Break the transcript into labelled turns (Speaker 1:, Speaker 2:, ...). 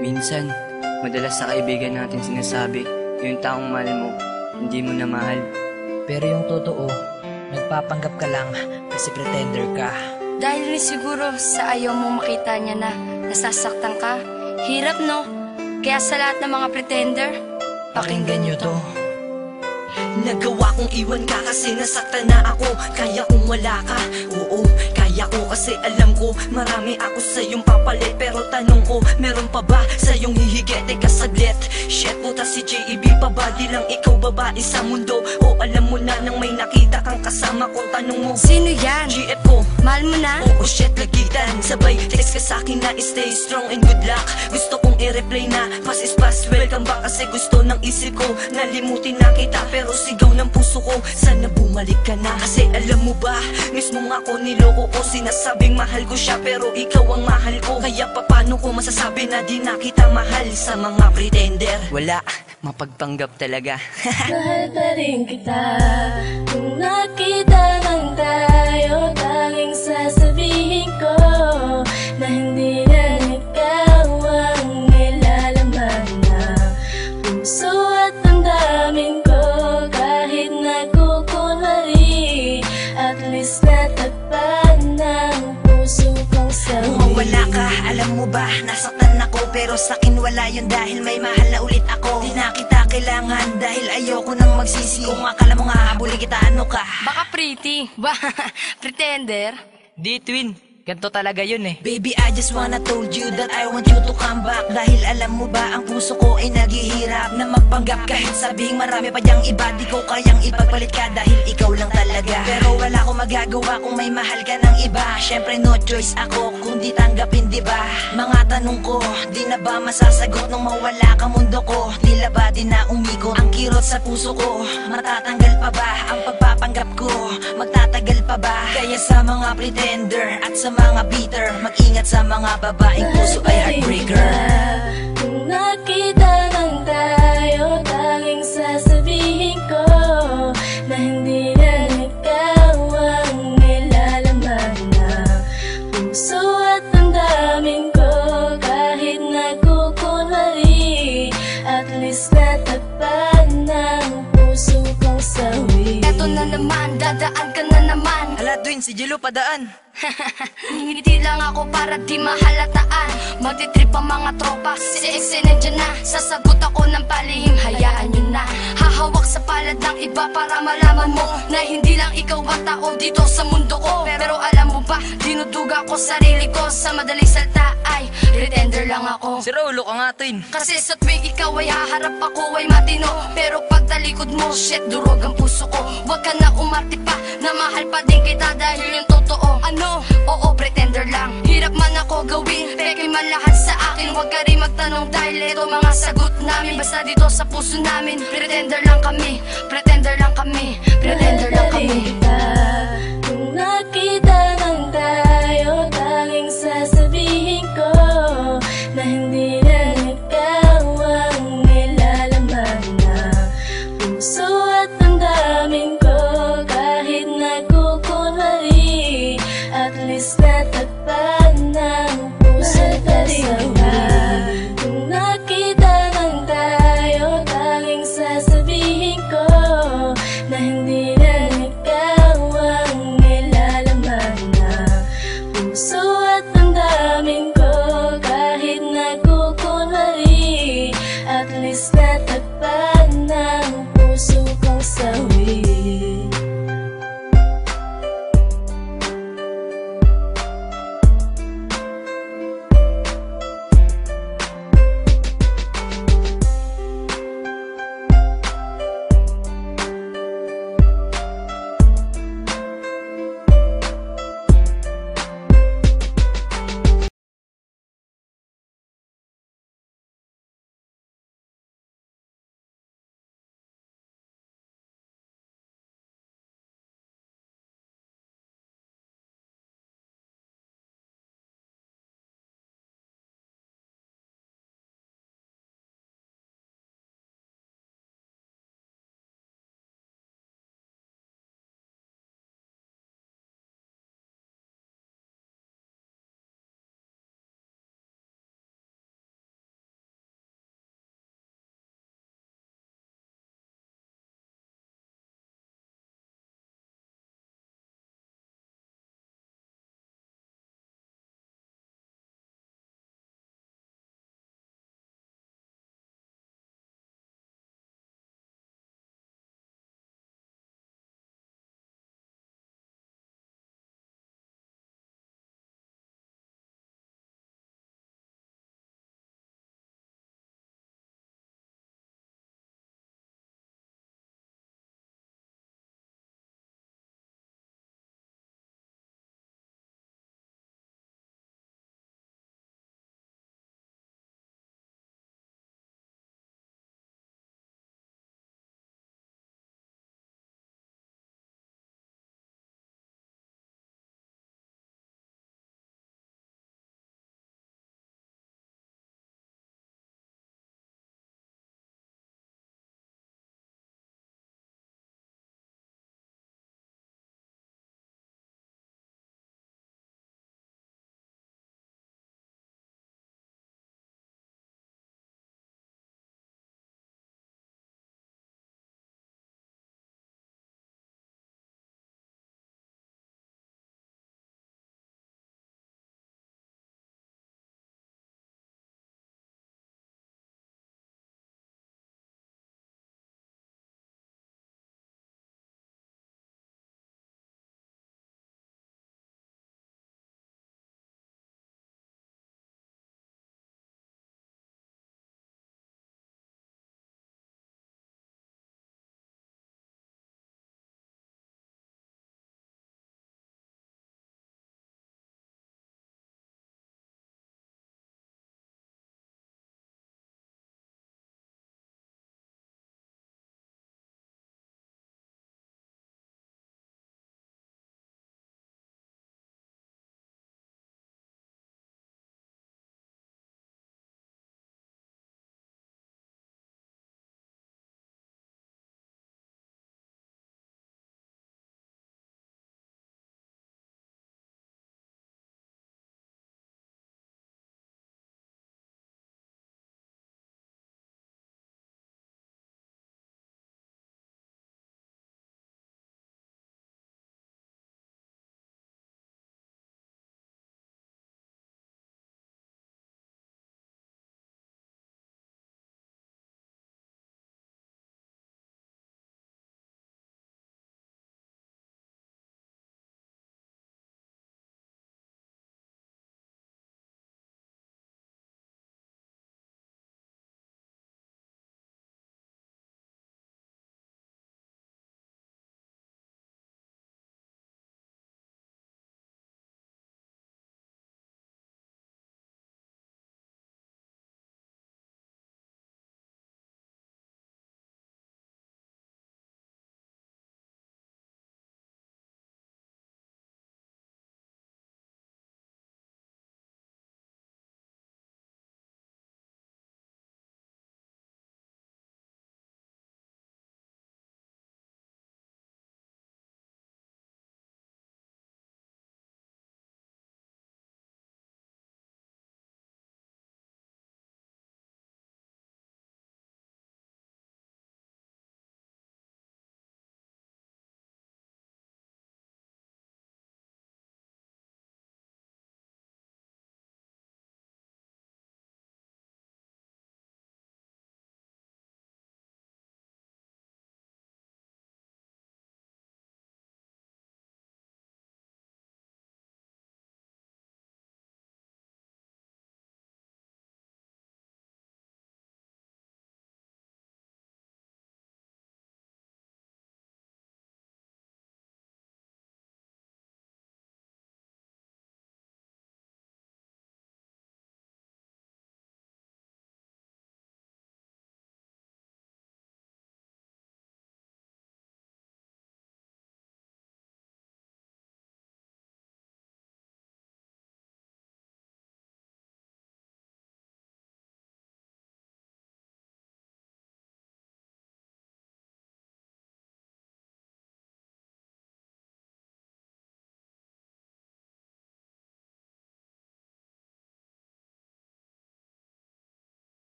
Speaker 1: Minsan, madalas sa kaibigan natin sinasabi, yung taong mahal mo, hindi mo na mahal.
Speaker 2: Pero yung totoo, nagpapanggap ka lang kasi pretender ka.
Speaker 3: Dahil rin siguro sa ayaw mong makita niya na nasasaktan ka. Hirap, no? Kaya sa lahat ng mga pretender,
Speaker 2: Pakinggan nyo to.
Speaker 4: Nagawa kong iwan ka kasi nasaktan na ako. Kaya kung wala ka, oo, kaya ko kasi alam ko marami ako sa iyong papalit. Pero tanong ko, meron pa ba sa iyong hihigit? Teka saglit, shit puta si JEB pa ba? Di lang ikaw babae sa mundo? O alam mo na nang may nakita kang kasama ko? Tanong mo,
Speaker 3: sino yan?
Speaker 4: GF ko.
Speaker 3: Mahal mo na?
Speaker 4: Oo shit, lagitan. Sabay text ka sa'kin na stay strong and good luck. Gusto kong i-replay na pass is pass, welcome back. Kasi gusto ng isip ko nalimutin na kita. Pero sigaw ng puso ko, sana bumalik ka na. Kasi alam mo ba, mismo nga ako niloko ko. Sinasabing mahal ko siya pero ikaw ang mahal ko. Kaya paano ko masasabi na di na kita mahal sa mga pretender?
Speaker 1: Wala, mapagpanggap talaga.
Speaker 5: Mahal pa rin kita. Kung nakita lang tayo, tanging sasabihin ko na hindi lang ikaw ang nilalaman na puso at damdamin ko. Kahit nagkukunwari, at least natagpan ng puso kong sarili.
Speaker 4: Wala ka, alam mo ba, nasaktan ako. Pero sa'kin wala yun dahil may mahal na ulit ako. Di na kita kailangan dahil ayoko nang magsisi. Kung akala mo nga habulin kita, ano ka?
Speaker 3: Baka pretty. Ba, pretender?
Speaker 2: Di twin, ganito talaga yun eh.
Speaker 4: Baby, I just wanna told you that I want you to come back. Dahil alam mo ba, ang puso ko ay naghihirap na magpanggap. Kahit sabing marami pa diyang iba, di ko kayang ipagpalit ka dahil ikaw lang talaga. Pero wala akong magagawa kung may mahal ka ng iba. Syempre no choice ako kundi tanggapin, di ba? Mga tanong ko, di na ba masasagot nung mawala ka mundo ko? Tila ba di na umikot ang kirot sa puso ko? Matatanggal pa ba ang pagpapanggap ko? Magtatagal pa ba? Kaya sa mga pretender at sa mga bitter, mag-ingat sa mga babaeng puso ay heartbreaker.
Speaker 5: Kung nakita lang tayo, tanging sasabihin ko na hindi lang ikaw ang nilalaman na puso at damdamin ko. Kahit nagkukunwari, at least natagpan ng puso kong sawi.
Speaker 3: Eto na naman, dadaan ka na naman.
Speaker 2: Hala twin, si Jello padaan.
Speaker 3: Ngiti lang ako para di mahalataan. Magtitrip ang mga tropa, si Exe nandyan na. Sasagot ako ng palihim, hayaan nyo na. Hahawak sa palad ng iba para malaman mo na hindi lang ikaw ang tao dito sa mundo ko. Pero alam mo ba, dinuduga ko sarili ko. Sa madaling salta ay pretender lang ako.
Speaker 2: Si Rolo ka nga twin.
Speaker 3: Kasi sa tuwing ikaw ay haharap, ako ay matino. Pero pag talikod mo, shit, durog ang puso ko. Huwag ka na umarte pa, na mahal pa din kita dahil yung totoo. Ano? Oo, pretender lang. Hirap man ako gawin, peke man lahat sa akin. Huwag ka rin magtanong dahil ito mga sagot namin. Basta dito sa puso namin, pretender lang kami. Pretender lang kami. Pretender lang kami.
Speaker 5: Kung nakita lang tayo, tanging sasabihin ko na hindi